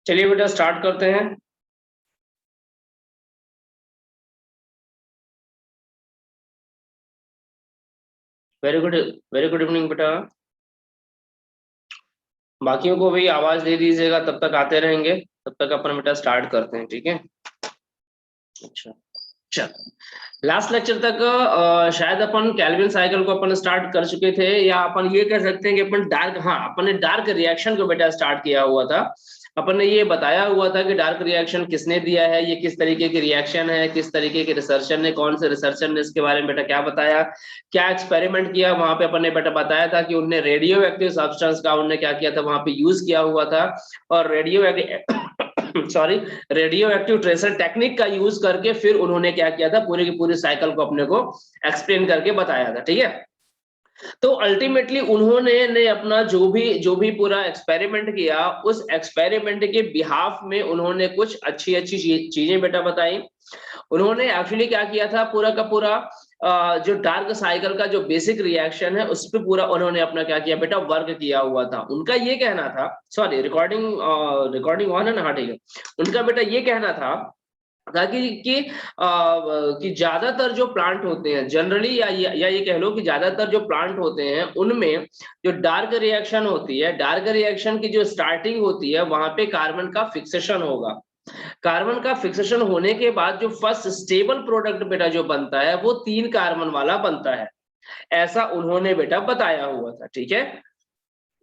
चलिए बेटा स्टार्ट करते हैं। Very good. Very good evening बेटा। बाकियों को भी आवाज दे दीजिएगा, तब तक आते रहेंगे। तब तक अपन बेटा स्टार्ट करते हैं, ठीक है। अच्छा, चल। लास्ट लेक्चर तक शायद अपन कैल्विन साइकिल को अपन स्टार्ट कर चुके थे, या अपन ये कह सकते हैं कि अपन डार्क, हाँ अपन ने डार्क रिएक्शन को बेटा स्टार्ट किया हुआ था। अपन ने ये बताया हुआ था कि डार्क रिएक्शन किसने दिया है, ये किस तरीके की रिएक्शन है, किस तरीके के रिसर्चर ने, कौन से रिसर्चर ने इसके बारे में बेटा क्या बताया, क्या एक्सपेरिमेंट किया वहां पे। अपन ने बेटा बताया था कि उनने रेडियो एक्टिव सब्सटेंस का उनने क्या किया था, वहां पे यूज किया हुआ था। और radio sorry, radio active tracer technique का यूज करके फिर उन्होंने क्या किया था, पूरी की पूरी साइकिल को अपने को एक्सप्लेन करके बताया था, ठीक है। तो अल्टीमेटली उन्होंने ने अपना जो भी पूरा एक्सपेरिमेंट किया, उस एक्सपेरिमेंट के बिहाफ में उन्होंने कुछ अच्छी अच्छी चीजें बेटा बताई। उन्होंने एक्चुअली क्या किया था, पूरा का पूरा जो डार्क साइकिल का जो बेसिक रिएक्शन है उस पे पूरा उन्होंने अपना क्या किया बेटा, वर्क किया हुआ था। उनका ये कहना था, सॉरी रिकॉर्डिंग रिकॉर्डिंग ऑन है ना, हाँ ठीक है। उनका बेटा ये कहना था ताकि कि ज्यादातर जो प्लांट होते हैं जनरली, या ये कह लो कि ज्यादातर जो प्लांट होते हैं उनमें जो डार्क रिएक्शन होती है, डार्क रिएक्शन की जो स्टार्टिंग होती है वहां पे कार्बन का फिक्सेशन होगा। कार्बन का फिक्सेशन होने के बाद जो फर्स्ट स्टेबल प्रोडक्ट बेटा जो बनता है वो 3 कार्बन वाला बनता है। ऐसा उन्होंने बेटा बताया हुआ था, ठीक है।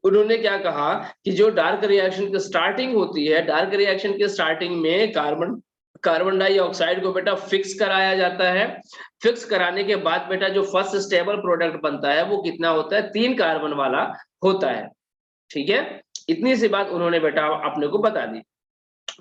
उन्होंने क्या कहा कि जो डार्क रिएक्शन की स्टार्टिंग होती है, डार्क रिएक्शन की स्टार्टिंग में कार्बन कार्बन डाइऑक्साइड को बेटा फिक्स कराया जाता है। फिक्स कराने के बाद बेटा जो फर्स्ट स्टेबल प्रोडक्ट बनता है वो कितना होता है, 3 कार्बन वाला होता है, ठीक है। इतनी सी बात उन्होंने बेटा अपने को बता दी।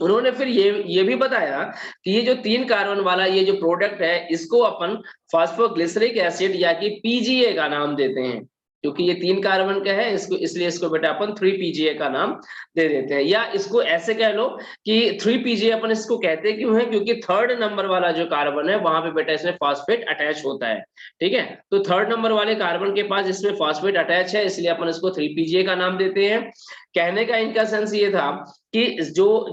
उन्होंने फिर ये भी बताया कि ये जो 3 कार्बन वाला ये जो प्रोडक्ट है, इसको अपन फास्फोग्लिसरिक एसिड या कि पीजीए का नाम देते हैं। क्योंकि ये 3 कार्बन का है, इसको इसलिए इसको बेटा अपन 3 पीजीए का नाम दे देते हैं। या इसको ऐसे कह लो कि 3 पीजीए अपन इसको कहते क्यों है, क्योंकि थर्ड नंबर वाला जो कार्बन है वहां पे बेटा इसमें फास्फेट अटैच होता है, ठीक है। तो थर्ड नंबर वाले कार्बन के पास इसमें फास्फेट अटैच है, इसलिए अपन इसको 3 पीजीए का नाम देते हैं। कहने का इनका सेंस ये था कि जो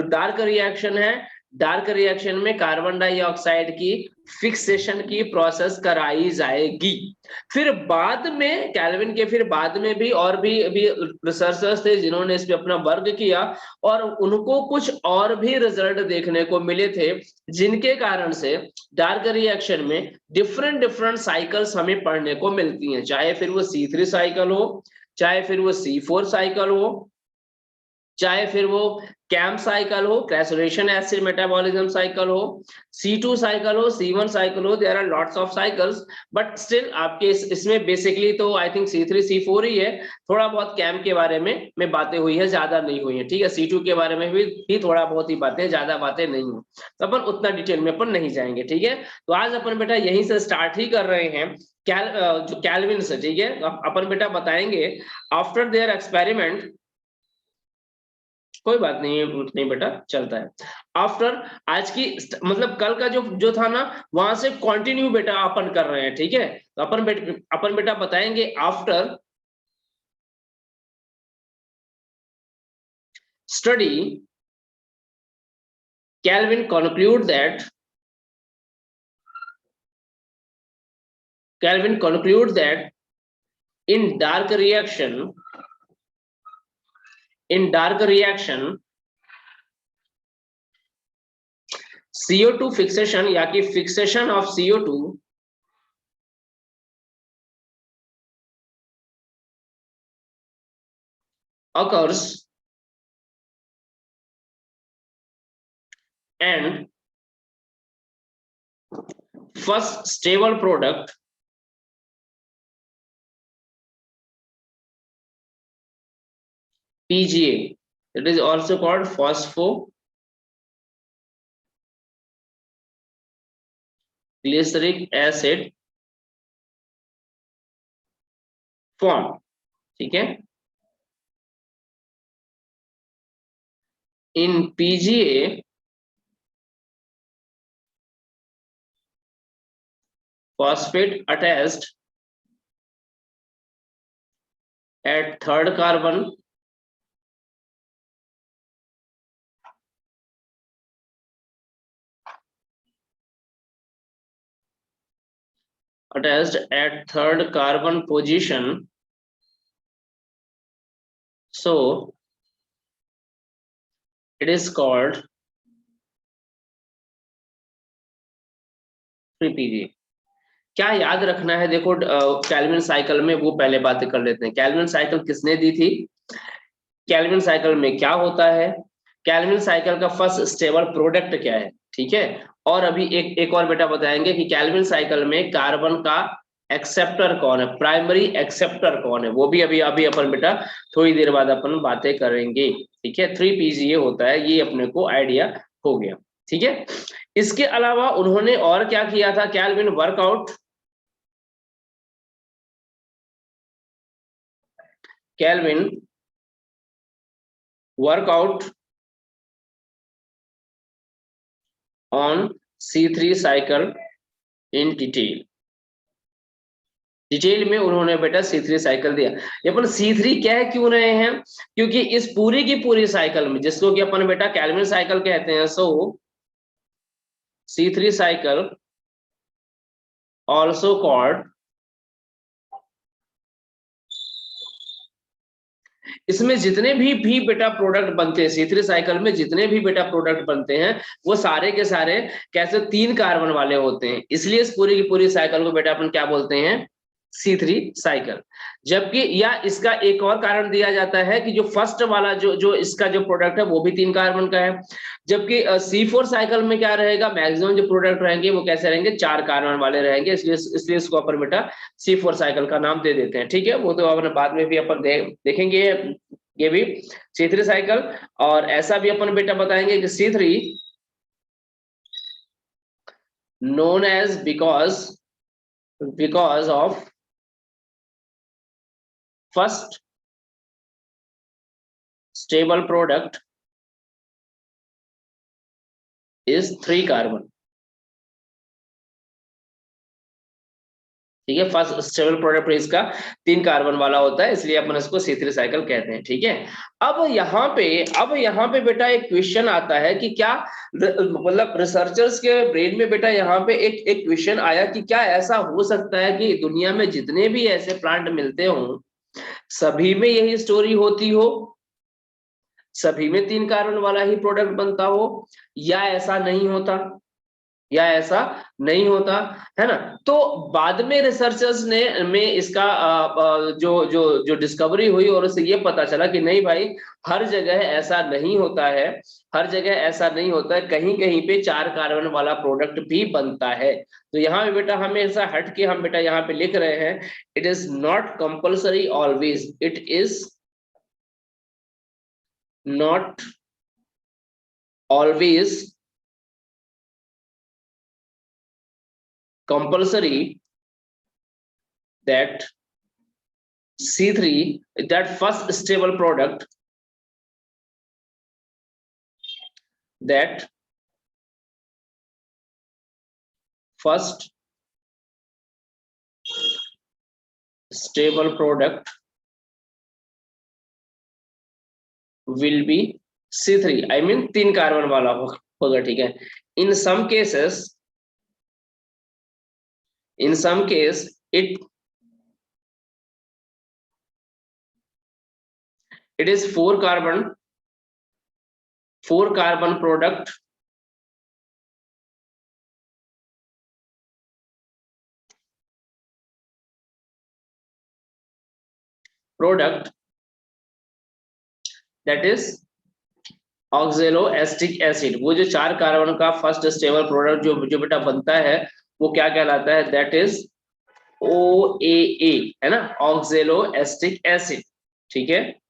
डार्क रिएक्शन है, डार्क रिएक्शन में कार्बन डाइऑक्साइड की फिक्सेशन की प्रोसेस कराई जाएगी। फिर बाद में कैल्विन के फिर बाद में भी और भी रिसर्चर्स थे जिन्होंने इस पे अपना वर्क किया, और उनको कुछ और भी रिजल्ट देखने को मिले थे, जिनके कारण से डार्क रिएक्शन में डिफरेंट डिफरेंट साइकिल्स हमें पढ़ने को मिलती हैं। चाहे फिर वो C3 साइकिल हो, चाहे फिर वो C4 साइकिल हो, चाहे फिर वो कैम्प साइकिल हो, क्रैसुलेशन एसिड मेटाबॉलिज्म साइकिल हो, C2 साइकिल हो, C1 साइकिल हो, there are lots of cycles. But still आपके इसमें बेसिकली तो आई थिंक C3 C4 ही है। थोड़ा बहुत कैम्प के बारे में बातें हुई है, ज्यादा नहीं हुई है, ठीक है। C2 के बारे में भी थोड़ा बहुत ही बातें, ज्यादा बातें नहीं हुई, तो अपन उतना डिटेल में अपन नहीं जाएंगे, ठीक है। तो आज अपन बेटा यहीं से स्टार्ट ही कर रहे हैं। जो कैल्विन से, ठीक है, अपन बेटा बताएंगे आफ्टर देयर एक्सपेरिमेंट। कोई बात नहीं है, नहीं बेटा चलता है। आफ्टर, आज की मतलब कल का जो जो था ना, वहां से कंटिन्यू बेटा अपन कर रहे हैं, ठीक है। तो अपन बेटा बताएंगे after study Calvin conclude that Calvin conclude that in dark reaction in dark reaction CO2 fixation या कि fixation of CO2 occurs and first stable product PGA, it is also called phosphoglyceric acid form, ठीक है। In PGA, phosphate attached at third carbon attached at third carbon position, so it is called 3pG। क्या याद रखना है, देखो Calvin cycle में वो पहले बातें कर लेते हैं। कैल्विन साइकिल किसने दी थी, कैल्विन साइकिल में क्या होता है, कैल्विन साइकिल का फर्स्ट स्टेबल प्रोडक्ट क्या है, ठीक है। और अभी एक और बेटा बताएंगे कि कैल्विन साइकिल में कार्बन का एक्सेप्टर कौन है, प्राइमरी एक्सेप्टर कौन है, वो भी अभी अपन बेटा थोड़ी देर बाद अपन बातें करेंगे, ठीक है। 3pG ये होता है, ये अपने को आइडिया हो गया, ठीक है। इसके अलावा उन्होंने और क्या किया था, Calvin workout, Calvin workout on C3 cycle in detail में उन्होंने बेटा C3 साइकिल दिया। अपन C3 कह क्यों रहे हैं, क्योंकि इस पूरी की पूरी साइकिल में, जिसको कि अपन बेटा कैल्विन साइकिल कहते हैं, सो C3 साइकिल ऑल्सो कॉल्ड, इसमें जितने भी बेटा प्रोडक्ट बनते हैं C3 साइकिल में, जितने भी बेटा प्रोडक्ट बनते हैं वो सारे के सारे कैसे 3 कार्बन वाले होते हैं, इसलिए इस पूरी की पूरी साइकिल को बेटा अपन क्या बोलते हैं, C3 साइकिल। जबकि या इसका एक और कारण दिया जाता है कि जो फर्स्ट वाला जो इसका जो प्रोडक्ट है वो भी 3 कार्बन का है, जबकि C4 साइकिल में क्या रहेगा, मैक्सिमम जो प्रोडक्ट रहेंगे वो कैसे रहेंगे, 4 कार्बन वाले रहेंगे, इसलिए इसको अपन बेटा C4 साइकिल का नाम दे देते हैं, ठीक है। वो तो अपन बाद में भी अपन देखेंगे ये भी C3 साइकिल। और ऐसा भी अपन बेटा बताएंगे कि C3 known as because of first stable product is 3 carbon, ठीक है। फर्स्ट स्टेबल प्रोडक्ट इसका 3 कार्बन वाला होता है, इसलिए अपन इसको C3 साइकिल कहते हैं, ठीक है। अब यहाँ पे बेटा एक क्वेश्चन आता है कि क्या मतलब रिसर्चर्स के ब्रेन में बेटा यहाँ पे एक क्वेश्चन आया कि क्या ऐसा हो सकता है कि दुनिया में जितने भी ऐसे प्लांट मिलते हों सभी में यही स्टोरी होती हो, सभी में 3 कार्बन वाला ही प्रोडक्ट बनता हो, या ऐसा नहीं होता, या ऐसा नहीं होता, है ना। तो बाद में रिसर्चर्स ने में इसका जो जो जो डिस्कवरी हुई और उससे ये पता चला कि नहीं भाई, हर जगह ऐसा नहीं होता है, हर जगह ऐसा नहीं होता है, कहीं कहीं पे 4 कार्बन वाला प्रोडक्ट भी बनता है। तो यहाँ पे बेटा हमेशा हट के हम बेटा यहाँ पे लिख रहे हैं, it is not compulsory always, it is not always compulsory that C3, that first stable product, that first stable product will be C3, I mean 3 carbon वाला होगा, ठीक है। In some cases it is 4 carbon product that is oxaloacetic acid. वो जो 4 carbon का first stable product जो बेटा बनता है वो क्या कहलाता है, दैट इज OAA, है ना, ऑक्जेलोएस्टिक एसिड, ठीक है।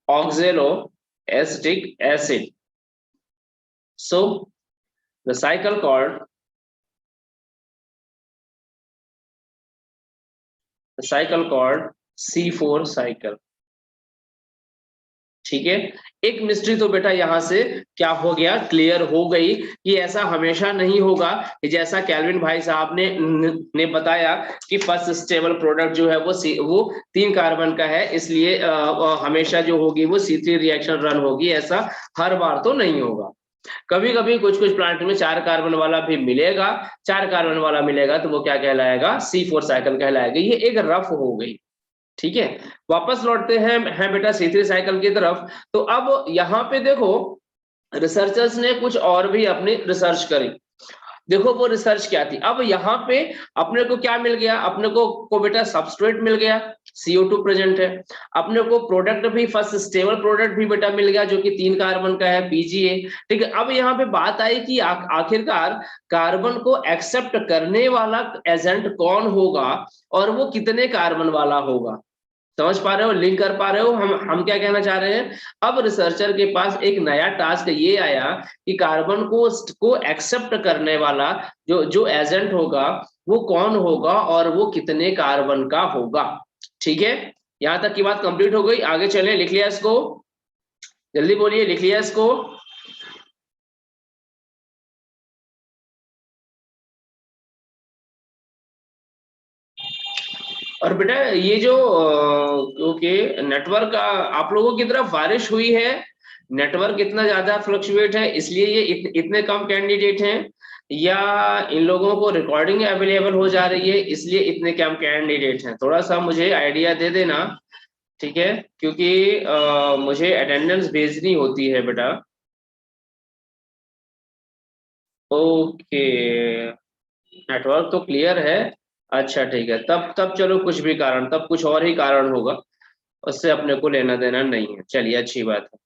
Oxaloacetic acid, so the cycle called C4 cycle, ठीक है। एक मिस्ट्री तो बेटा यहाँ से क्या हो गया, क्लियर हो गई कि ऐसा हमेशा नहीं होगा कि जैसा कैल्विन भाई साहब ने बताया कि फर्स्ट स्टेबल प्रोडक्ट जो है वो 3 कार्बन का है, इसलिए हमेशा जो होगी वो C3 रिएक्शन रन होगी, ऐसा हर बार तो नहीं होगा। कभी कभी कुछ कुछ प्लांट में 4 कार्बन वाला भी मिलेगा, 4 कार्बन वाला मिलेगा तो वो क्या कहलाएगा, C4 साइकिल कहलाएगा। ये एक रफ हो गई, ठीक है। वापस लौटते हैं बेटा C3 साइकिल की तरफ। तो अब यहाँ पे देखो रिसर्चर्स ने कुछ और भी अपनी रिसर्च करी। देखो वो रिसर्च क्या थी, अब यहाँ पे अपने को क्या मिल गया, अपने को बेटा सबस्ट्रेट मिल गया, CO2 प्रेजेंट है। अपने को प्रोडक्ट भी फर्स्ट स्टेबल प्रोडक्ट भी बेटा मिल गया जो कि 3 कार्बन का है, PGA। ठीक है, अब यहाँ पे बात आई कि आखिरकार कार्बन को एक्सेप्ट करने वाला एजेंट कौन होगा और वो कितने कार्बन वाला होगा। समझ पा रहे हो, लिंक कर पा रहे हो हम क्या कहना चाह रहे हैं। अब रिसर्चर के पास एक नया टास्क ये आया कि कार्बन को एक्सेप्ट करने वाला जो जो एजेंट होगा वो कौन होगा और वो कितने कार्बन का होगा। ठीक है, यहां तक की बात कंप्लीट हो गई, आगे चले, लिख लिया इसको, जल्दी बोलिए, लिख लिया इसको। और बेटा ये जो ओके नेटवर्क आप लोगों की तरफ बारिश हुई है, नेटवर्क इतना ज्यादा फ्लक्चुएट है इसलिए ये इतने कम कैंडिडेट हैं, या इन लोगों को रिकॉर्डिंग अवेलेबल हो जा रही है इसलिए इतने कम कैंडिडेट हैं, थोड़ा सा मुझे आइडिया दे देना। ठीक है, क्योंकि मुझे अटेंडेंस भेजनी होती है बेटा। ओके, नेटवर्क तो क्लियर है। अच्छा ठीक है, तब तब चलो कुछ भी कारण, तब कुछ और ही कारण होगा, उससे अपने को लेना देना नहीं है। चलिए अच्छी बात है,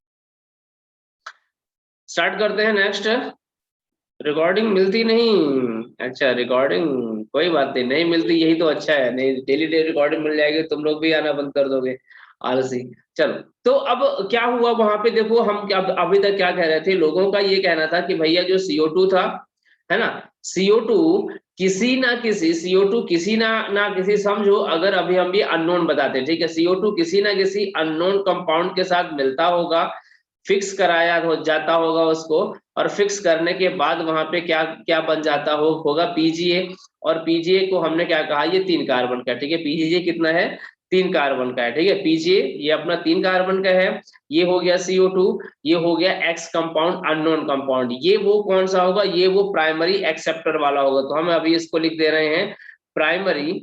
स्टार्ट करते हैं नेक्स्ट। रिकॉर्डिंग मिलती नहीं, अच्छा रिकॉर्डिंग कोई बात नहीं, नहीं मिलती यही तो अच्छा है, नहीं डेली डेली रिकॉर्डिंग मिल जाएगी तुम लोग भी आना बंद कर दोगे, आलसी। चलो, तो अब क्या हुआ वहां पे, देखो हम क्या अभी तक क्या कह रहे थे, लोगों का ये कहना था कि भैया जो CO2 था, है ना, CO2 किसी ना किसी, CO2 किसी ना किसी, समझो अगर अभी हम ये अननोन बताते, ठीक है, CO2 किसी ना किसी अननोन कंपाउंड के साथ मिलता होगा, फिक्स कराया हो जाता होगा उसको, और फिक्स करने के बाद वहां पे क्या क्या बन जाता होगा, PGA। और PGA को हमने क्या कहा, ये 3 कार्बन का, ठीक है, PGA कितना है, 3 कार्बन का है, ठीक है, PGA ये अपना 3 कार्बन का है। ये हो गया CO2, ये हो गया एक्स कंपाउंड, अननोन कंपाउंड, ये वो कौन सा होगा, ये वो प्राइमरी एक्सेप्टर वाला होगा, तो हम अभी इसको लिख दे रहे हैं प्राइमरी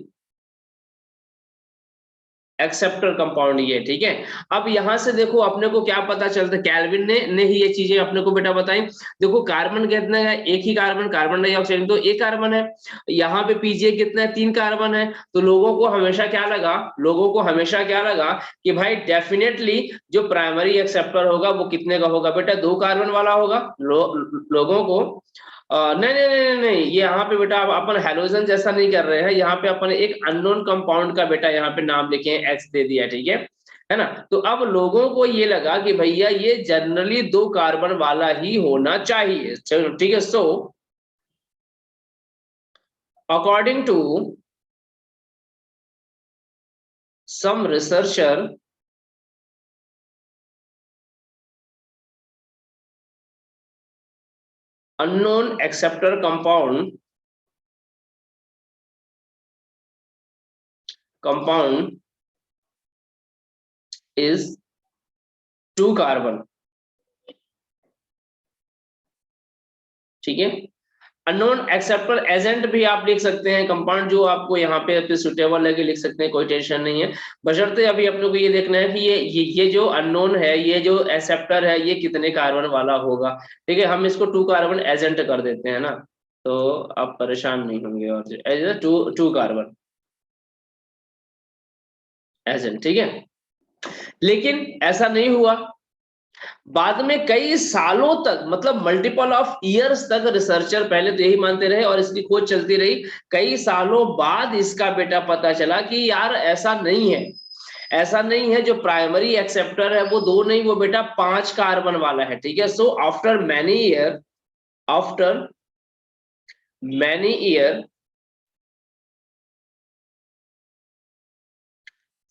एक्सेप्टर कंपाउंड, ये ठीक है। अब यहां से देखो अपने को क्या पता चलता है, कैल्विन ने ही ये चीजें अपने को बेटा बताई। देखो कार्बन कितना है, एक ही कार्बन, कार्बन डाइऑक्साइड तो एक कार्बन है, यहाँ पे PGA कितना है, 3 कार्बन है। तो लोगों को हमेशा क्या लगा, लोगों को हमेशा क्या लगा कि भाई डेफिनेटली जो प्राइमरी एक्सेप्टर होगा वो कितने का होगा, बेटा 2 कार्बन वाला होगा। लोगों को नहीं नहीं नहीं नहीं नहीं, ये यहाँ पे बेटा अपन हेलोजन जैसा नहीं कर रहे हैं, यहाँ पे अपन एक अननोन कंपाउंड का बेटा यहाँ पे नाम लिखे हैं, एक्स दे दिया, ठीक है ना। तो अब लोगों को ये लगा कि भैया ये जनरली 2 कार्बन वाला ही होना चाहिए, चलो ठीक है। So according to some researcher, unknown acceptor compound is 2 carbon, ठीक है। अननोन एक्सेप्टर एजेंट भी आप लिख सकते हैं, कंपाउंड जो आपको यहाँ पे सुटेबल लगे लिख सकते हैं, कोई टेंशन नहीं है। बशर्ते अभी अपने को ये देखना है कि ये जो अननोन है, ये जो एक्सेप्टर है, ये कितने कार्बन वाला होगा, ठीक है। हम इसको 2 कार्बन एजेंट कर देते हैं ना, तो आप परेशान नहीं होंगे, और 2 कार्बन एजेंट, ठीक है। लेकिन ऐसा नहीं हुआ, बाद में कई सालों तक, मतलब मल्टीपल ऑफ इयर्स तक रिसर्चर पहले तो यही मानते रहे और इसकी खोज चलती रही, कई सालों बाद इसका बेटा पता चला कि यार ऐसा नहीं है, ऐसा नहीं है, जो प्राइमरी एक्सेप्टर है वो 2 नहीं, वो बेटा 5 कार्बन वाला है, ठीक है। So after many year, after many year,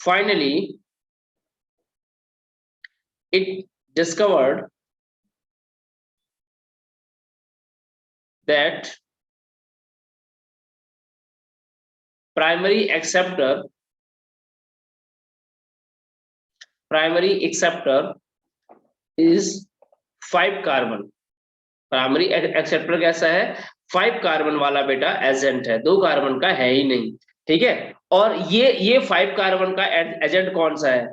finally it discovered that primary acceptor is 5 carbon, primary acceptor कैसा है, 5 कार्बन वाला बेटा एजेंट है, 2 कार्बन का है ही नहीं, ठीक है। और ये 5 कार्बन का एजेंट कौन सा है,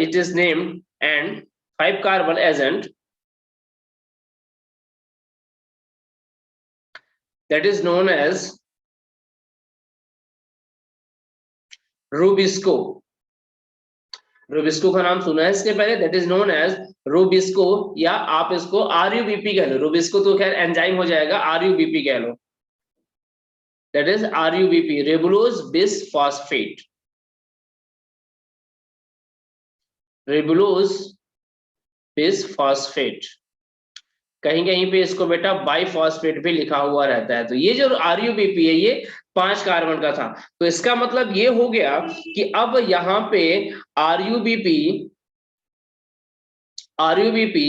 it is named and 5 carbon agent that is known as rubisco. Rubisco का नाम सुना है इसके पहले, that is known as rubisco, या आप इसको आरयूबीपी कह लो। रूबिस्को तो खैर एंजाइम हो जाएगा, आरयूबीपी कह लो, that is RUBP, ribulose bis phosphate. रेबुलोज bis phosphate, कहीं कहीं पे इसको बेटा बाइफॉस्फेट भी लिखा हुआ रहता है। तो ये जो आरयूबीपी है ये 5 कार्बन का था, तो इसका मतलब ये हो गया कि अब यहाँ पे आरयूबीपी आरयूबीपी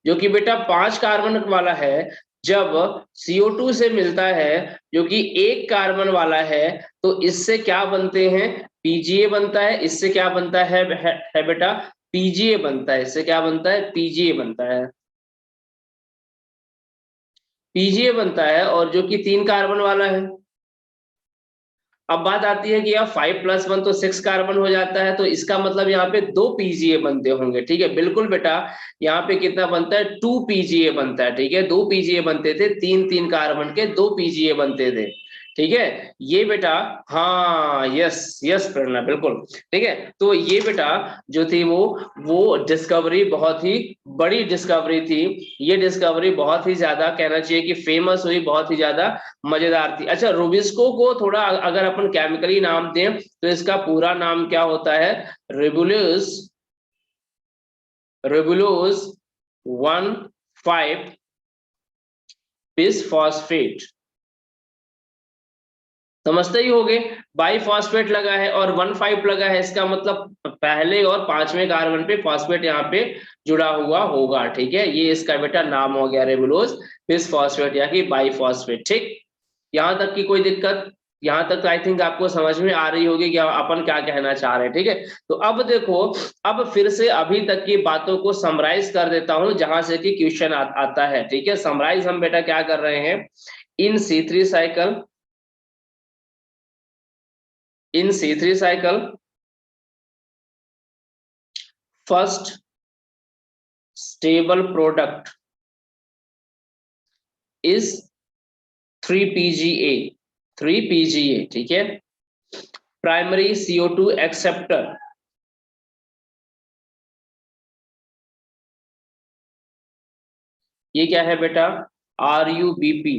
जो कि बेटा 5 कार्बन वाला है, जब CO2 से मिलता है जो कि 1 कार्बन वाला है, तो इससे क्या बनते हैं, पीजीए बनता है। इससे क्या बनता है बेटा, पीजीए बनता है। इससे क्या बनता है, पीजीए बनता है, पीजीए बनता है, और जो कि 3 कार्बन वाला है। अब बात आती है कि यार 5 + 1 तो 6 कार्बन हो जाता है, तो इसका मतलब यहाँ पे 2 पीजीए बनते होंगे, ठीक है। बिल्कुल बेटा, यहाँ पे कितना बनता है, 2 पीजीए बनता है, ठीक है। 2 पीजीए बनते थे, 3 कार्बन के 2 पीजीए बनते थे, ठीक है। ये बेटा, हाँ यस यस प्रेरणा, बिल्कुल ठीक है। तो ये बेटा जो थी वो डिस्कवरी बहुत ही बड़ी डिस्कवरी थी। ये डिस्कवरी बहुत ही ज्यादा, कहना चाहिए कि फेमस हुई, बहुत ही ज्यादा मजेदार थी। अच्छा, रूबिस्को को थोड़ा अगर अपन केमिकली नाम दें तो इसका पूरा नाम क्या होता है, रेबुलोज, रेबुलोज 1,5 बिसफॉस्फेट। समझते ही होगे, बाइफॉस्फेट लगा है और 1,5 लगा है, इसका मतलब पहले और 5वें कार्बन पे फॉस्फेट यहाँ पे जुड़ा हुआ होगा, ठीक है। ये इसका बेटा नाम हो गया रेबुलोज बिसफॉस्फेट या कि बाइफॉस्फेट, ठीक। यहाँ तक की कोई दिक्कत, यहाँ तक तो आई थिंक आपको समझ में आ रही होगी कि अपन क्या कहना चाह रहे हैं, ठीक है। तो अब देखो, अब फिर से अभी तक की बातों को समराइज कर देता हूं जहां से कि क्वेश्चन आता है, ठीक है। समराइज हम बेटा क्या कर रहे हैं, इन C3 cycle, in C3 cycle, first stable product is 3 PGA, 3 PGA, ठीक है। प्राइमरी CO2 एक्सेप्टर, ये क्या है बेटा, RUBP।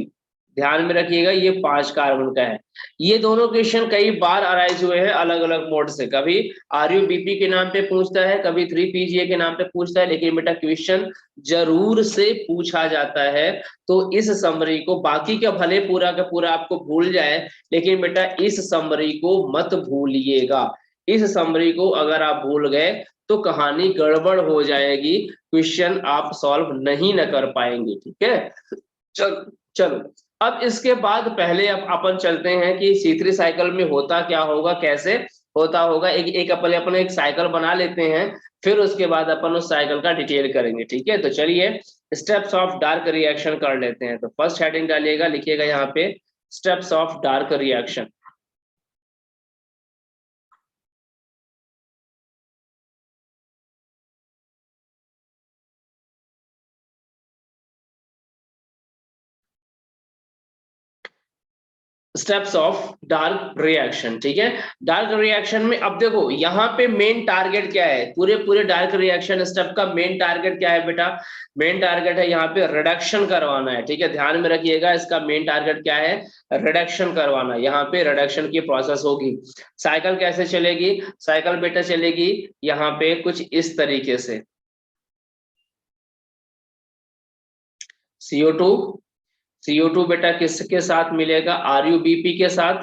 ध्यान में रखिएगा ये 5 कार्बन का है। ये दोनों क्वेश्चन कई बार अराइज हुए हैं अलग अलग मोड से, कभी RUBP के नाम पे पूछता है, कभी 3 PGA के नाम पे पूछता है, लेकिन बेटा क्वेश्चन जरूर से पूछा जाता है। तो इस समरी को, बाकी का भले पूरा का पूरा आपको भूल जाए, लेकिन बेटा इस समरी को मत भूलिएगा। इस समरी को अगर आप भूल गए तो कहानी गड़बड़ हो जाएगी, क्वेश्चन आप सॉल्व नहीं न कर पाएंगे, ठीक है। चलो चलो, अब इसके बाद पहले अब अपन चलते हैं कि C3 साइकिल में होता क्या होगा, कैसे होता होगा। एक अपन एक साइकिल बना लेते हैं, फिर उसके बाद अपन उस साइकिल का डिटेल करेंगे, ठीक है। तो चलिए स्टेप्स ऑफ डार्क रिएक्शन कर लेते हैं। तो फर्स्ट हेडिंग डालिएगा, लिखिएगा यहाँ पे steps of dark reaction. Steps of dark reaction, ठीक है। डार्क रिएक्शन में अब देखो यहाँ पे मेन टारगेट क्या है, पूरे पूरे डार्क रिएक्शन स्टेप का मेन टारगेट क्या है बेटा, मेन टारगेट है यहाँ पे रिडक्शन करवाना है, ठीक है। ध्यान में रखिएगा, इसका मेन टारगेट क्या है, रिडक्शन करवाना। यहाँ पे रिडक्शन की प्रोसेस होगी। साइकिल कैसे चलेगी, साइकिल बेटा चलेगी यहाँ पे कुछ इस तरीके से, CO2, CO2 बेटा किसके साथ मिलेगा, RUBP के साथ,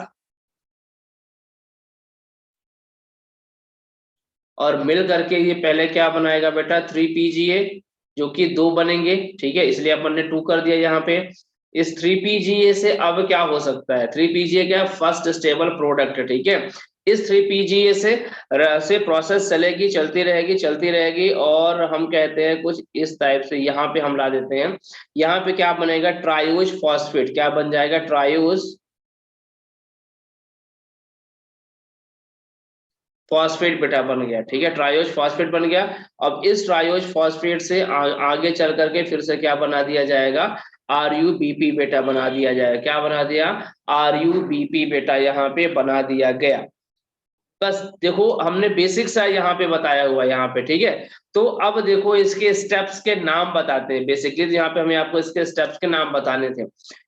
और मिल करके ये पहले क्या बनाएगा बेटा, 3 PGA, जो कि 2 बनेंगे, ठीक है। इसलिए अपन ने 2 कर दिया यहाँ पे। इस 3PGA से अब क्या हो सकता है, 3PGA क्या, फर्स्ट स्टेबल प्रोडक्ट, ठीक है। इस 3PGA से प्रोसेस चलेगी, चलती रहेगी और हम कहते हैं कुछ इस टाइप से, यहाँ पे हम ला देते हैं, यहाँ पे क्या बनेगा, ट्रायोज फॉस्फेट, क्या बन जाएगा, ट्रायोज फॉस्फेट बेटा बन गया, ठीक है, ट्रायोज फॉस्फेट बन गया। अब इस ट्रायोज फॉस्फेट से आगे चल करके फिर से क्या बना दिया जाएगा, RuBP बेटा बना दिया जाएगा, क्या बना दिया, RuBP बेटा यहाँ पे बना दिया गया। बस देखो हमने बेसिक सा यहाँ पे बताया हुआ यहाँ पे, ठीक है। तो अब देखो इसके स्टेप्स के नाम बताते हैं, बेसिकली यहाँ पे हमें आपको इसके स्टेप्स के नाम बताने थे।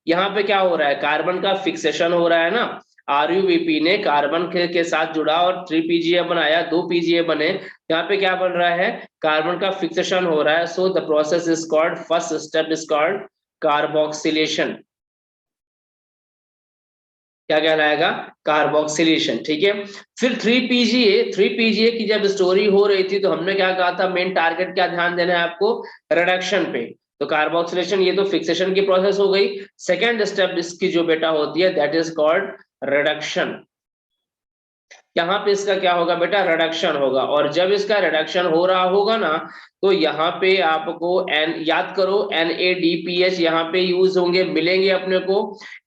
यहाँ पे क्या हो रहा है, कार्बन का फिक्सेशन हो रहा है ना, RuBP ने कार्बन के साथ जुड़ा और 3PGA बनाया, 2PGA बने, यहाँ पे क्या बन रहा है, कार्बन का फिक्सेशन हो रहा है। So the process is called, first step is called carboxylation, क्या कहलाएगा, कार्बोक्सिलेशन, ठीक है। फिर 3PGA की जब स्टोरी हो रही थी तो हमने क्या कहा था, मेन टारगेट क्या ध्यान देना है आपको, रिडक्शन पे। तो कार्बोक्सिलेशन ये तो फिक्सेशन की प्रोसेस हो गई, सेकेंड स्टेप इसकी जो बेटा होती है दैट इज कॉल्ड रिडक्शन। यहाँ पे इसका क्या होगा बेटा, रिडक्शन होगा, और जब इसका रिडक्शन हो रहा होगा ना तो यहाँ पे आपको एन याद करो, NADPH यहाँ पे यूज होंगे, मिलेंगे अपने को।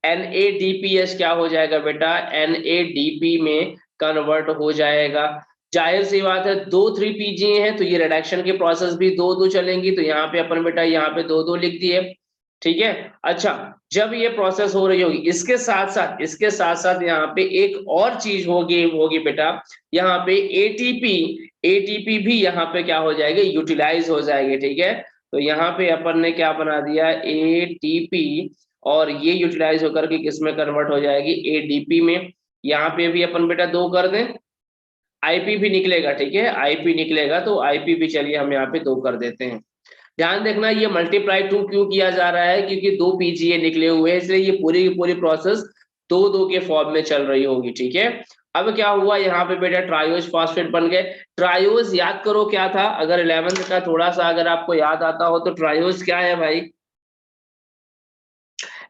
NADPH क्या हो जाएगा बेटा, NADP में कन्वर्ट हो जाएगा। जाहिर सी बात है, 2 3PGA है तो ये रिडक्शन की प्रोसेस भी दो दो चलेंगी, तो यहाँ पे अपन बेटा यहाँ पे दो दो लिख दिए, ठीक है। अच्छा, जब ये प्रोसेस हो रही होगी इसके साथ साथ यहाँ पे एक और चीज होगी होगी बेटा, यहाँ पे एटीपी भी यहाँ पे क्या हो जाएगी, यूटिलाइज हो जाएगी, ठीक है। तो यहाँ पे अपन ने क्या बना दिया, ATP, और ये यूटिलाइज होकर के किस में कन्वर्ट हो जाएगी, ADP में। यहाँ पे भी अपन बेटा दो कर दें, IP भी निकलेगा, ठीक है, IP निकलेगा, तो IP भी चलिए हम यहाँ पे दो कर देते हैं। ध्यान देखना ये मल्टीप्लाई 2 क्यों किया जा रहा है, क्योंकि 2PGA निकले हुए हैं, इसलिए ये पूरी की पूरी प्रोसेस दो दो के फॉर्म में चल रही होगी, ठीक है। अब क्या हुआ यहाँ पे बेटा, ट्रायोज फॉस्फेट बन गए। ट्रायोज याद करो क्या था, अगर 11th का थोड़ा सा अगर आपको याद आता हो तो ट्रायोज क्या है भाई,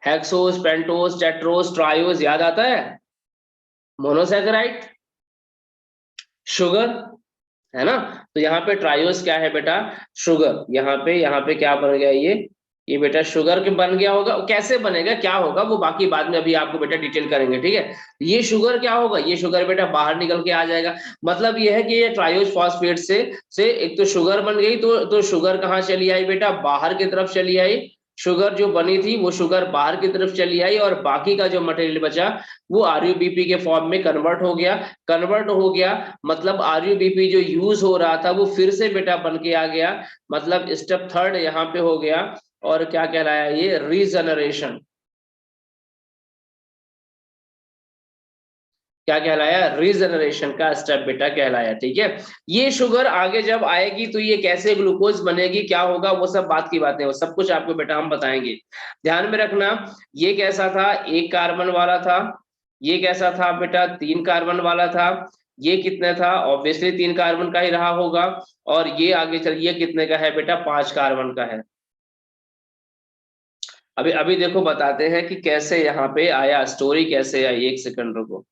हेक्सोस, पेंटोस, टेट्रोस, ट्रायोज याद आता है, मोनोसेकेराइड, शुगर, है ना। तो यहाँ पे ट्रायोस क्या है बेटा, शुगर, यहाँ पे क्या बन गया, ये बेटा शुगर के बन गया होगा। कैसे बनेगा, क्या होगा, वो बाकी बाद में अभी आपको बेटा डिटेल करेंगे, ठीक है। ये शुगर क्या होगा, ये शुगर बेटा बाहर निकल के आ जाएगा। मतलब ये है कि ये ट्रायोज फॉस्फेट से एक तो शुगर बन गई, तो शुगर कहाँ चली आई बेटा, बाहर की तरफ चली आई। शुगर जो बनी थी वो शुगर बाहर की तरफ चली आई, और बाकी का जो मटेरियल बचा वो RuBP के फॉर्म में कन्वर्ट हो गया। मतलब RuBP जो यूज हो रहा था वो फिर से बेटा बन के आ गया, मतलब स्टेप थर्ड यहाँ पे हो गया। और क्या कहलाया ये, रीजनरेशन, क्या कहलाया, रीजनरेशन का स्टेप बेटा कहलाया, ठीक है। ये शुगर आगे जब आएगी तो ये कैसे ग्लूकोज बनेगी, क्या होगा, वो सब बात की बातें, वो सब कुछ आपको बेटा हम बताएंगे। ध्यान में रखना, ये कैसा था, एक कार्बन वाला था, ये कैसा था बेटा, 3 कार्बन वाला था, ये कितने था, ऑब्वियसली 3 कार्बन का ही रहा होगा। और ये आगे चल, ये कितने का है बेटा, 5 कार्बन का है। अभी अभी देखो बताते हैं कि कैसे यहाँ पे आया, स्टोरी कैसे आई, एक सेकंड रुको।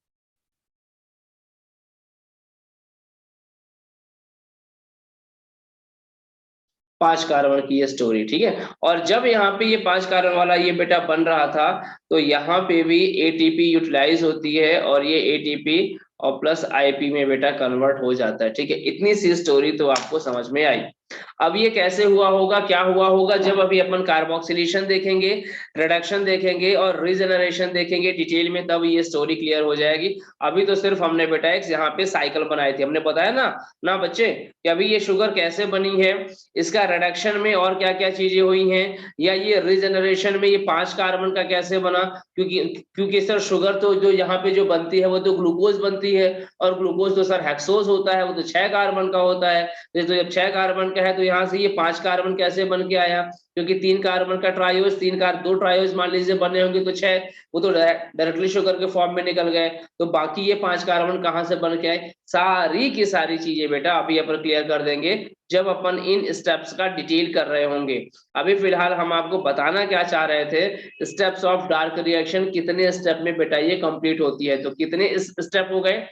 5 कार्बन की ये स्टोरी, ठीक है। और जब यहाँ पे ये 5 कार्बन वाला ये बेटा बन रहा था तो यहाँ पे भी ATP यूटिलाइज होती है, और ये ATP और प्लस IP में बेटा कन्वर्ट हो जाता है, ठीक है। इतनी सी स्टोरी तो आपको समझ में आई। अब ये कैसे हुआ होगा, क्या हुआ होगा, जब अभी अपन कार्बोक्सिलेशन देखेंगे, रिडक्शन देखेंगे और रीजनरेशन देखेंगे डिटेल में, तब ये स्टोरी क्लियर हो जाएगी। अभी तो सिर्फ हमने बेटा एक यहाँ पे साइकिल बनाई थी, हमने बताया ना ना बच्चे, कि अभी ये शुगर कैसे बनी है, इसका रिडक्शन में और क्या क्या चीजें हुई हैं, या ये रीजनरेशन में ये 5 कार्बन का कैसे बना, क्योंकि क्योंकि सर शुगर तो जो यहाँ पे जो बनती है वो तो ग्लूकोज बनती होती है, और ग्लूकोज तो सर हेक्सोज होता है, वो तो 6 कार्बन का होता है। तो जब 6 कार्बन का है तो यहाँ से ये 5 कार्बन कैसे बन के आया, क्योंकि 3 कार्बन का ट्रायोज, 2 ट्रायोज मान लीजिए बने होंगे तो 6, वो तो डायरेक्टली शुगर के फॉर्म में निकल गए। तो बाकी ये 5 कार्बन कहाँ से बन के आए, सारी की सारी चीजें बेटा अभी अपन क्लियर कर देंगे जब अपन इन स्टेप्स का डिटेल कर रहे होंगे। अभी फिलहाल हम आपको बताना क्या चाह रहे थे, स्टेप्स ऑफ डार्क रिएक्शन कितने स्टेप में बेटा ये कंप्लीट होती है। तो कितने स्टेप हो गए,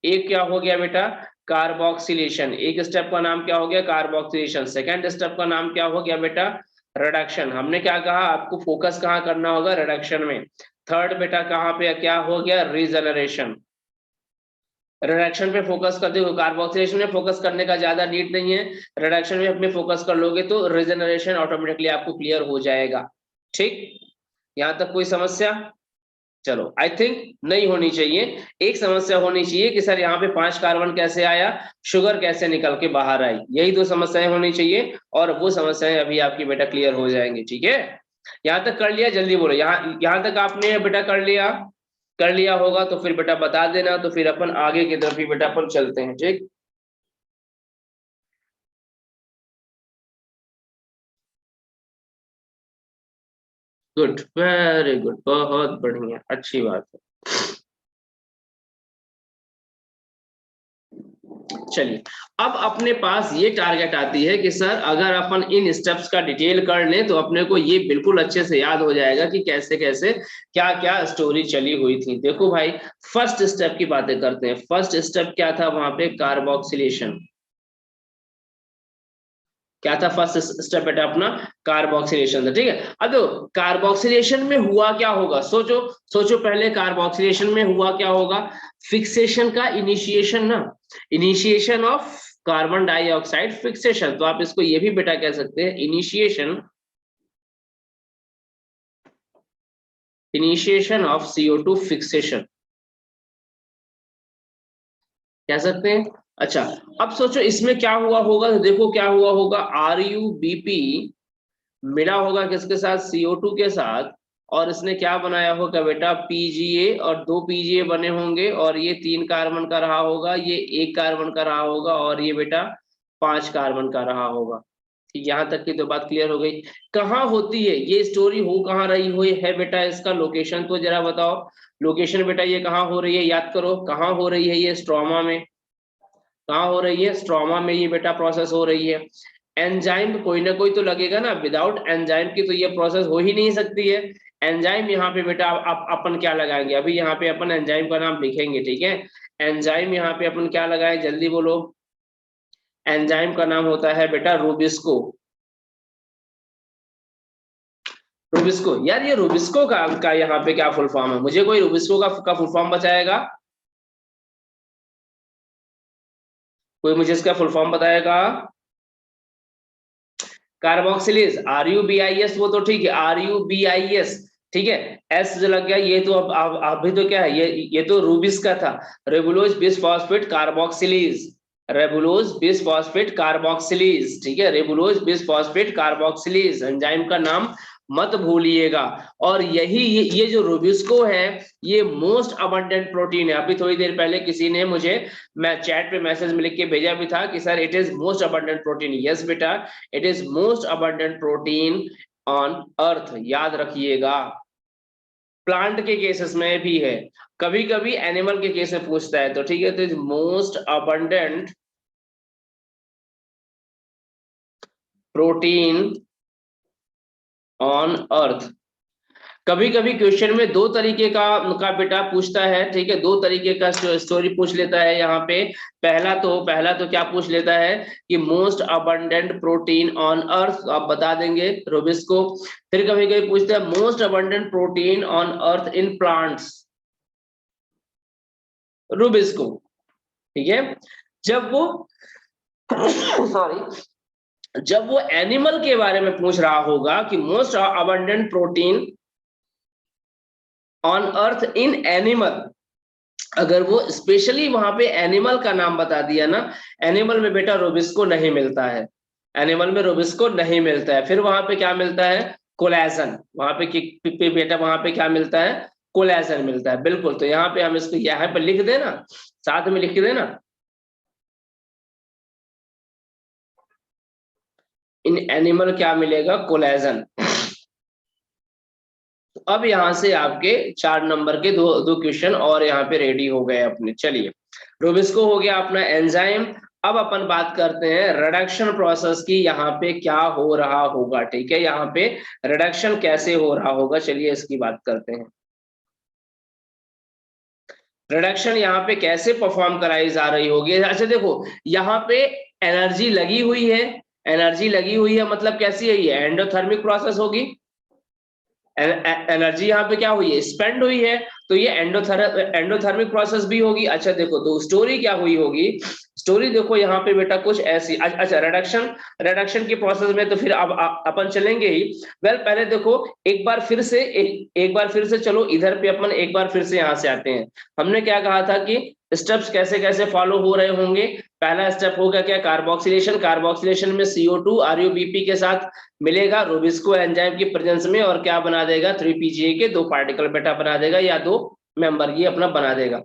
एक क्या हो गया बेटा, कार्बोक्सिलेशन, एक स्टेप का नाम क्या हो गया, कार्बोक्सिलेशन। सेकंड स्टेप का नाम क्या हो गया बेटा, रिडक्शन। हमने क्या कहा, आपको फोकस कहाँ करना होगा, रिडक्शन में। थर्ड बेटा कहाँ पे क्या हो गया, रीजनरेशन। रिडक्शन पे फोकस करते हो, कार्बोक्सिलेशन में फोकस करने का ज्यादा नीड नहीं है, रिडक्शन में अपने फोकस कर लोगे तो रीजनरेशन ऑटोमेटिकली आपको क्लियर हो जाएगा। ठीक, यहां तक कोई समस्या, चलो आई थिंक नहीं होनी चाहिए। एक समस्या होनी चाहिए कि सर यहाँ पे 5 कार्बन कैसे आया, शुगर कैसे निकल के बाहर आई, यही 2 समस्याएं होनी चाहिए, और वो समस्याएं अभी आपकी बेटा क्लियर हो जाएंगी। ठीक है, यहाँ तक कर लिया, जल्दी बोलो, यहाँ तक आपने बेटा कर लिया होगा तो फिर बेटा बता देना, तो फिर अपन आगे की तरफ ही बेटा अपन चलते हैं। ठीक, गुड, वेरी गुड, बहुत बढ़िया, अच्छी बात है। चलिए, अब अपने पास ये टारगेट आती है कि सर अगर अपन इन स्टेप्स का डिटेल कर लें तो अपने को ये बिल्कुल अच्छे से याद हो जाएगा कि कैसे कैसे क्या क्या स्टोरी चली हुई थी। देखो भाई, फर्स्ट स्टेप की बातें करते हैं। फर्स्ट स्टेप क्या था वहां पे, कार्बोक्सिलेशन। क्या था फर्स्ट स्टेप बेटा अपना, कार्बोक्सिलेशन था। ठीक है, अब तो कार्बोक्सिलेशन में हुआ क्या होगा, सोचो सोचो पहले, कार्बोक्सिलेशन में हुआ क्या होगा, फिक्सेशन का इनिशिएशन ना, initiation of carbon dioxide fixation. तो आप इसको ये भी बेटा कह सकते हैं, इनिशिएशन ऑफ CO2 फिक्सेशन कह सकते हैं। अच्छा, अब सोचो इसमें क्या हुआ होगा, तो देखो क्या हुआ होगा, RuBp मिला होगा किसके साथ, CO2 के साथ, और इसने क्या बनाया होगा बेटा, PGA, और 2 PGA बने होंगे, और ये 3 कार्बन का रहा होगा, ये 1 कार्बन का रहा होगा, और ये बेटा 5 कार्बन का रहा होगा। ठीक, यहाँ तक की तो बात क्लियर हो गई। कहाँ होती है ये स्टोरी, हो कहाँ रही हुई है बेटा, इसका लोकेशन तो जरा बताओ, लोकेशन बेटा ये कहाँ हो रही है, याद करो, कहाँ हो रही है ये, स्ट्रोमा में। कहाँ हो रही है, स्ट्रोमा में ये बेटा प्रोसेस हो रही है। एंजाइम कोई ना कोई तो लगेगा ना, विदाउट एंजाइम की तो ये प्रोसेस हो ही नहीं सकती है। एंजाइम यहाँ पे बेटा अपन क्या लगाएंगे, अभी यहाँ पे अपन एंजाइम का नाम लिखेंगे। ठीक है, एंजाइम यहाँ पे अपन क्या लगाए, जल्दी बोलो। एंजाइम का नाम होता है बेटा रूबिस्को। रूबिस्को, यार ये रूबिस्को का यहाँ पे क्या फुल फॉर्म है, मुझे कोई रूबिस्को का फुल फॉर्म बताएगा, कोई मुझे इसका फुल फॉर्म बताएगा। कार्बोक्सिलेज, RuBIS, वो तो ठीक है, RuBIS, ठीक है। एस जो लग गया, ये तो अब अभी तो क्या है, ये तो रूबिस का था, रेबुलोज बिसफॉस्फेट कार्बोक्सिलेज, रेबुलोज बिसफॉस्फेट कार्बोक्सिलेज। ठीक है, रेबुलोज बिसफॉस्फेट कार्बोक्सिलेज एंजाइम का नाम मत भूलिएगा। और यही ये जो रूबिस्को है, ये मोस्ट अबंडेंट प्रोटीन है। अभी थोड़ी देर पहले किसी ने मुझे, मैं चैट पे मैसेज में लिख के भेजा भी था कि sir it is most abundant protein. Yes बेटा, it is most abundant protein on earth, याद रखिएगा। प्लांट के केसेस में भी है, कभी कभी एनिमल के केस में पूछता है, तो ठीक है, तो is most abundant protein on अर्थ। कभी कभी क्वेश्चन में 2 तरीके का बेटा पूछता है। ठीक है, 2 तरीके का स्टोरी पूछ लेता है यहाँ पे। पहला तो क्या पूछ लेता है कि मोस्ट अबंडेंट प्रोटीन ऑन अर्थ, आप बता देंगे रूबिस्को। फिर कभी कभी पूछता है most abundant protein on earth in plants, rubisco. ठीक है, जब वो सॉरी, जब वो एनिमल के बारे में पूछ रहा होगा कि most abundant protein on earth in animal, अगर वो स्पेशली वहां पे एनिमल का नाम बता दिया ना, एनिमल में बेटा रूबिस्को नहीं मिलता है, एनिमल में रूबिस्को नहीं मिलता है। फिर वहां पे क्या मिलता है, कोलेजन, वहां पे बेटा वहां पे क्या मिलता है, कोलेजन मिलता है, बिल्कुल। तो यहाँ पे हम इसको यहाँ पे लिख देना, साथ में लिख देना। इन एनिमल क्या मिलेगा, कोलेजन। अब यहाँ से आपके 4 नंबर के दो क्वेश्चन और यहाँ पे रेडी हो गए अपने। चलिए, रोबिस्को हो गया अपना एंजाइम। अब अपन बात करते हैं रिडक्शन प्रोसेस की, यहाँ पे क्या हो रहा होगा। ठीक है, यहाँ पे रिडक्शन कैसे हो रहा होगा, चलिए इसकी बात करते हैं। रिडक्शन यहाँ पे कैसे परफॉर्म कराई जा रही होगी। अच्छा देखो, यहाँ पे एनर्जी लगी हुई है, एनर्जी लगी हुई है मतलब कैसी है, ये एंडोथर्मिक प्रोसेस होगी। एनर्जी यहाँ पे क्या हुई है, स्पेंड हुई है, तो ये एंडोथर्मिक प्रोसेस भी होगी। अच्छा देखो, तो स्टोरी क्या हुई होगी, स्टोरी देखो यहाँ पे बेटा कुछ ऐसी। अच्छा, रिडक्शन की प्रोसेस में तो फिर अब अपन चलेंगे ही। वेल पहले देखो, एक बार फिर से चलो इधर पे अपन एक बार फिर से यहाँ से आते हैं। हमने क्या कहा था कि स्टेप्स कैसे कैसे फॉलो हो रहे होंगे। पहला स्टेप होगा क्या, कार्बोक्सिलेशन। कार्बोक्सिलेशन में CO2 RUBP के साथ मिलेगा रोबिस्को एंजाइम की प्रेजेंस में, और क्या बना देगा, 3PGA के 2 पार्टिकल बेटा बना देगा, या 2 मेंबर ये अपना बना देगा।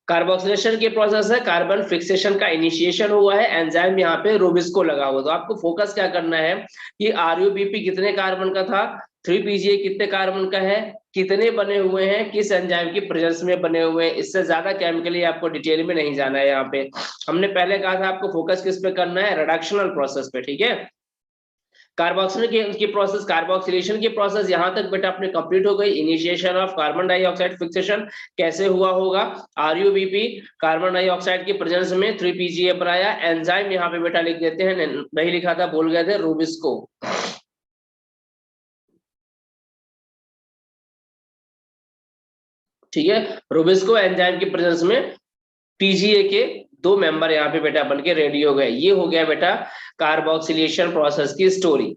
कार्बोक्सिलेशन की प्रोसेस है, कार्बन फिक्सेशन का इनिशिएशन हुआ है, एंजाइम यहाँ पे रोबिस्को लगा हुआ। तो आपको फोकस क्या करना है कि RUBP कितने कार्बन का था, 3PGA कितने कार्बन का है, कितने बने हुए हैं, किस एंजाइम की प्रेजेंस में बने हुए हैं। इससे ज्यादा केमिकली आपको डिटेल में नहीं जाना है। यहाँ पे हमने पहले कहा था आपको फोकस किस पे करना है, रिडक्शनल प्रोसेस पे। ठीक है, कार्बोक्सिलेशन की प्रोसेस यहां तक बेटा अपने कंप्लीट हो गई। Initiation of carbon dioxide fixation कैसे हुआ होगा, RUBP कार्बन डाइऑक्साइड की प्रेजेंस में 3PGA बनाया, एंजाइम यहाँ पे बेटा लिख देते हैं, नहीं लिखा था भूल गए थे, रोबिस्को। ठीक है, रोबिस्को एंजाइम की प्रेजेंस में PGA के 2 मेंबर यहाँ पे बेटा बन के रेडी हो गए। ये हो गया बेटा कार्बोक्सिलेशन प्रोसेस की स्टोरी।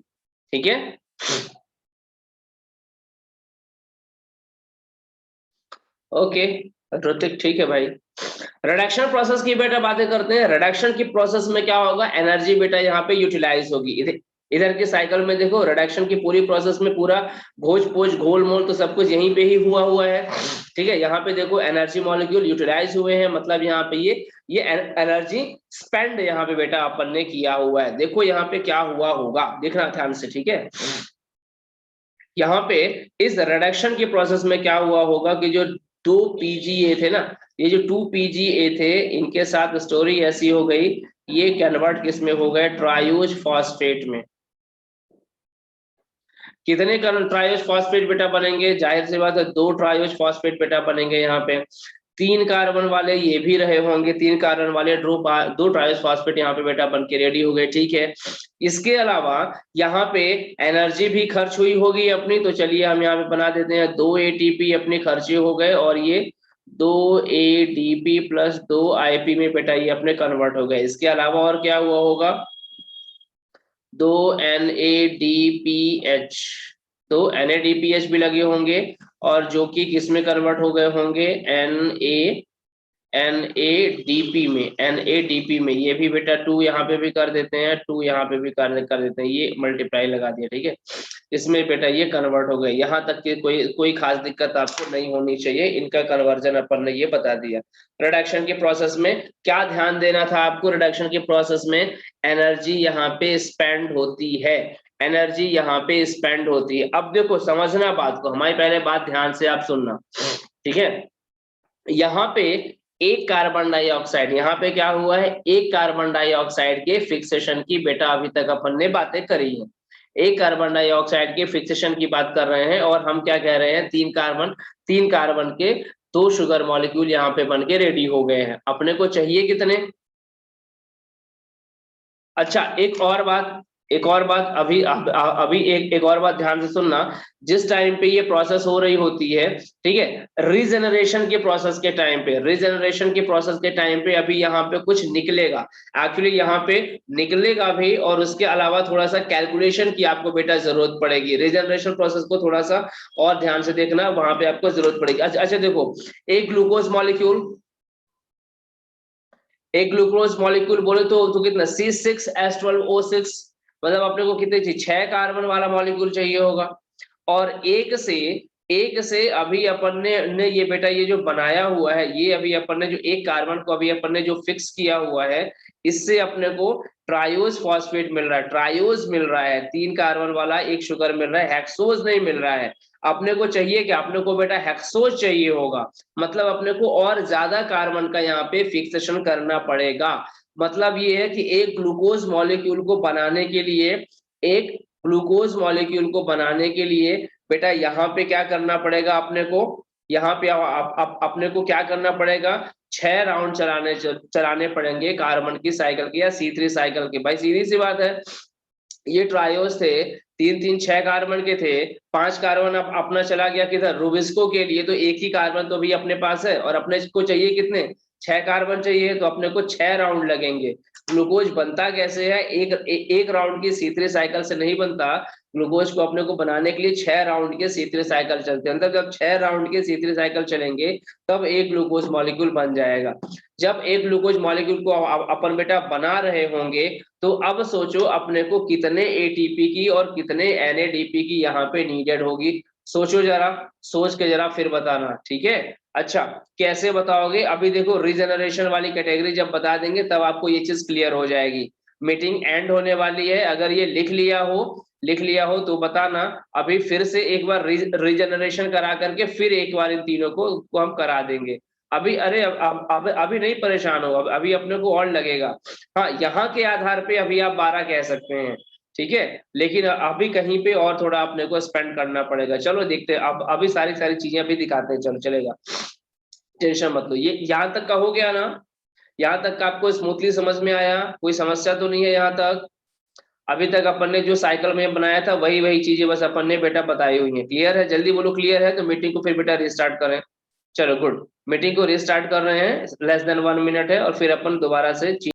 ठीक है, ओके ऋतिक, ठीक है भाई। रिडक्शन प्रोसेस की बेटा बातें करते हैं। रिडक्शन की प्रोसेस में क्या होगा, एनर्जी बेटा यहाँ पे यूटिलाइज होगी। इधर की साइकिल में देखो, रिडक्शन की पूरी प्रोसेस में पूरा घोज पोज घोल मोल तो सब कुछ यहीं पे ही हुआ है। ठीक है, यहाँ पे देखो एनर्जी मॉलिक्यूल यूटिलाइज हुए हैं, मतलब यहाँ पे ये एनर्जी स्पेंड यहाँ पे बेटा अपन ने किया हुआ है। देखो यहाँ पे क्या हुआ होगा, देखना ध्यान से। ठीक है, यहाँ पे इस रिडक्शन की प्रोसेस में क्या हुआ होगा कि जो 2 PGA थे ना, ये जो 2 PGA थे, इनके साथ स्टोरी ऐसी हो गई, ये कन्वर्ट किस में हो गए, ट्रायोज फॉस्फेट में। कितने ट्रायोज फॉस्फेट बेटा बनेंगे, जाहिर सी बात है 2 ट्रायोज फॉस्फेट बेटा बनेंगे। यहाँ पे 3 कार्बन वाले ये भी रहे होंगे, 3 कार्बन वाले 2 ट्रायोज फॉस्फेट यहाँ पे बेटा बन के रेडी हो गए। ठीक है, इसके अलावा यहाँ पे एनर्जी भी खर्च हुई होगी अपनी, तो चलिए हम यहाँ पे बना देते हैं 2 ATP अपने खर्चे हो गए, और ये 2 ADP प्लस 2 IP में बेटा ये अपने कन्वर्ट हो गए। इसके अलावा और क्या हुआ होगा, 2 NADPH, तो NADPH भी लगे होंगे, और जो कि किस में कन्वर्ट हो गए होंगे, NADP में। ये भी बेटा 2 यहाँ पे भी कर देते हैं, 2 यहाँ पे भी कर देते हैं, ये मल्टीप्लाई लगा दिया। ठीक है, इसमें बेटा ये कन्वर्ट हो गए। यहाँ तक कि कोई खास दिक्कत आपको नहीं होनी चाहिए, इनका कन्वर्जन अपन ने ये बता दिया। रिडक्शन के प्रोसेस में क्या ध्यान देना था आपको, रिडक्शन के प्रोसेस में एनर्जी यहाँ पे स्पेंड होती है, एनर्जी यहाँ पे स्पेंड होती है। अब देखो समझना बात को, हमारी पहले बात ध्यान से आप सुनना। ठीक है, यहाँ पे एक कार्बन डाइऑक्साइड, यहाँ पे क्या हुआ है, एक कार्बन डाइऑक्साइड के फिक्सेशन की बेटा अभी तक अपन ने बातें करी है। एक कार्बन डाइऑक्साइड के फिक्सेशन की बात कर रहे हैं, और हम क्या कह रहे हैं, 3 कार्बन के 2 शुगर मॉलिक्यूल यहाँ पे बन के रेडी हो गए हैं। अपने को चाहिए कितने। अच्छा एक और बात अभी एक और बात ध्यान से सुनना। जिस टाइम पे ये प्रोसेस हो रही होती है, ठीक है, रीजनरेशन के प्रोसेस के टाइम पे, अभी यहाँ पे कुछ निकलेगा। एक्चुअली यहाँ पे निकलेगा भी, और उसके अलावा थोड़ा सा कैलकुलेशन की आपको बेटा जरूरत पड़ेगी। रीजनरेशन प्रोसेस को थोड़ा सा और ध्यान से देखना, वहां पे आपको जरूरत पड़ेगी। अच्छा देखो, एक ग्लूकोज मॉलिक्यूल, एक ग्लूकोज मॉलिक्यूल बोले तो कितना, C6H12O6, मतलब अपने को कितने चाहिए, 6 कार्बन वाला मॉलिक्यूल चाहिए होगा। और एक से एक से अभी अपन ने ये बेटा ये जो बनाया हुआ है, ये अभी अपन ने जो एक कार्बन को अभी अपन ने जो फिक्स किया हुआ है, इससे अपने को ट्रायोज फॉस्फेट मिल रहा है, ट्रायोज मिल रहा है, 3 कार्बन वाला एक शुगर मिल रहा है, हेक्सोज नहीं मिल रहा है। अपने को चाहिए क्या, अपने को बेटा हेक्सोज चाहिए होगा, मतलब अपने को और ज्यादा कार्बन का यहाँ पे फिक्सेशन करना पड़ेगा। मतलब ये है कि एक ग्लूकोज मॉलिक्यूल को बनाने के लिए, एक ग्लूकोज मॉलिक्यूल को बनाने के लिए बेटा यहाँ पे क्या करना पड़ेगा अपने को, यहाँ पे अपने को क्या करना पड़ेगा, 6 राउंड चलाने पड़ेंगे कार्बन की साइकिल के या C3 साइकिल के। भाई सीधी सी बात है, ये ट्रायोस थे, 3 3 6 कार्बन के थे, 5 कार्बन अपना चला गया किधर, रूबिस्को के लिए, तो एक ही कार्बन तो भी अपने पास है, और अपने को चाहिए कितने, 6 कार्बन चाहिए, तो अपने को 6 राउंड लगेंगे। ग्लूकोज बनता कैसे है, एक राउंड की C3 साइकिल से नहीं बनता, ग्लूकोज को अपने को बनाने के लिए 6 राउंड के C3 साइकिल चलते हैं, मतलब जब 6 राउंड के C3 साइकिल चलेंगे तब एक ग्लूकोज मॉलिक्यूल बन जाएगा। जब एक ग्लूकोज मॉलिक्यूल को अपन बेटा बना रहे होंगे, तो अब सोचो अपने को कितने एटीपी की और कितने एनएडीपी की यहाँ पे नीडेड होगी, सोचो जरा, सोच के जरा फिर बताना, ठीक है। अच्छा, कैसे बताओगे, अभी देखो रीजनरेशन वाली कैटेगरी जब बता देंगे तब आपको ये चीज क्लियर हो जाएगी। मीटिंग एंड होने वाली है, अगर ये लिख लिया हो तो बताना, अभी फिर से एक बार रीजनरेशन करा करके फिर एक बार इन तीनों को हम करा देंगे। अभी अरे अभी नहीं परेशान हो, अभी अपने को और लगेगा। हाँ, यहाँ के आधार पे अभी आप 12 कह सकते हैं, ठीक है, लेकिन अभी कहीं पे और थोड़ा अपने को स्पेंड करना पड़ेगा। चलो देखते हैं, अब अभी सारी सारी चीजें अभी दिखाते हैं, चलो चलेगा, टेंशन मत लो। ये यहाँ तक का हो गया ना, यहाँ तक का आपको स्मूथली समझ में आया, कोई समस्या तो नहीं है यहाँ तक। अभी तक अपन ने जो साइकिल में बनाया था वही वही चीजें बस अपन ने बेटा बताई हुई है, क्लियर है, जल्दी बोलो क्लियर है, तो मीटिंग को फिर बेटा रिस्टार्ट करें। चलो गुड, मीटिंग को रिस्टार्ट कर रहे हैं, लेस देन 1 मिनट है, और फिर अपन दोबारा से